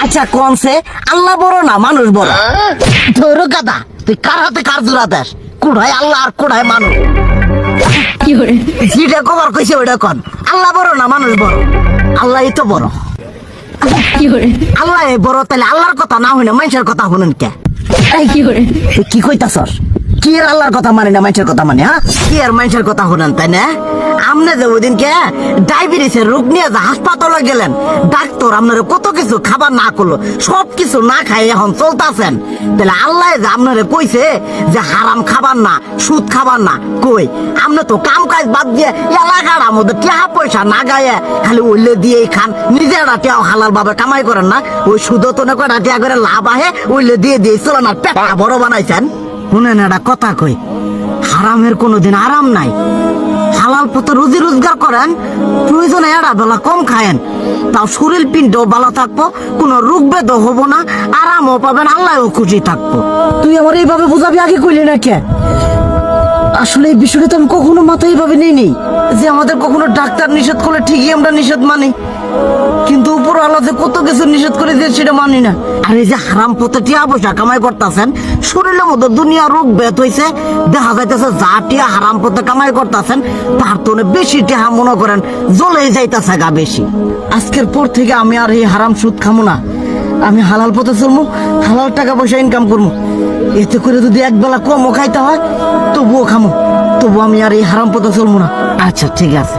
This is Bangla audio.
আচ্ছা কোনছে আল্লাহ বড় না মানুষ বড়? ধরো গাদা, তুই কার হাতে কার জোড়া দেশ? কোড়ায় আল্লাহ আর কোড়ায় মানুষ। যেটা কবার কইছে ওইটা কন। আল্লাহ বড় না মানুষ বড়? আল্লাহ তো বড়। আল্লাহ বড়, তাহলে আল্লাহর কথা না হইনা মানুষের কথা শুনেন কে? কি কইতাছস? কি আর আল্লাহর কথা মানে না মানুষের কথা মানে? হ্যাঁ, কি আর মানুষের কথা শুনেন তাই না? আমনে যে ওই দিনকে ডায়াবেটিসের রোগ নিয়ে যে হাসপাতালে গেলেন, ডাক্তার আপনার কত কিছু খাবার না করলো, সব কিছু না খাই এখন চলতেছেন। তাহলে আল্লাহ যে আপনারে কইছে যে হারাম খাবার না, সুদ খাবার না, কই আপনি তো কাম কাজ বাদ দিয়ে এলাকার মধ্যে টাকা পয়সা না গায়ে খালি ওইলে দিয়েই খান, নিজেরা টেও হালাল ভাবে কামাই করেন না, ওই সুদও তো না কয়টা টিয়া করে লাভ আহে ওইলে দিয়ে দিয়ে চলেন আর পেটা বড় বানাইছেন। শুনেন একটা কথা কই, হারামের কোনোদিন আরাম নাই। হালাল পথে রুজি রোজগার করেন, প্রয়োজনে এড়া বেলা কম খায়েন, তাও শরীর পিণ্ডও ভালো থাকবো, কোনো রোগ বেদও হবো না, আরামও পাবেন, আল্লাহও খুশি থাকবো। তুই আমার এইভাবে বুঝাবি আগে কইলি না কে? আসলে এই বিষয়টা তো আমি কখনো মাথায় এইভাবে নিইনি যে আমাদের কখনো ডাক্তার নিষেধ করলে ঠিকই আমরা নিষেধ মানি, কিন্তু উপর আল্লাহ যে কত কিছু নিষেধ করে দিয়ে সেটা মানি না। আর এই যে হারাম পথে টিয়া পয়সা কামাই করতেছেন, শরীরের মধ্যে দুনিয়া রোগ বেত হয়েছে, দেখা যাইতেছে যা টিয়া হারাম পথে কামাই করতেছেন তার তো বেশি টিয়া মনে করেন জ্বলে যাইতেছে গা বেশি। আজকের পর থেকে আমি আর এই হারাম সুদ খামো না, আমি হালাল পথে চলবো, হালাল টাকা পয়সা ইনকাম করবো। এতে করে যদি একবেলা কমও খাইতে হয় তবুও খামো, তবু আমি আর এই হারাম পথে চলবো না। আচ্ছা ঠিক আছে।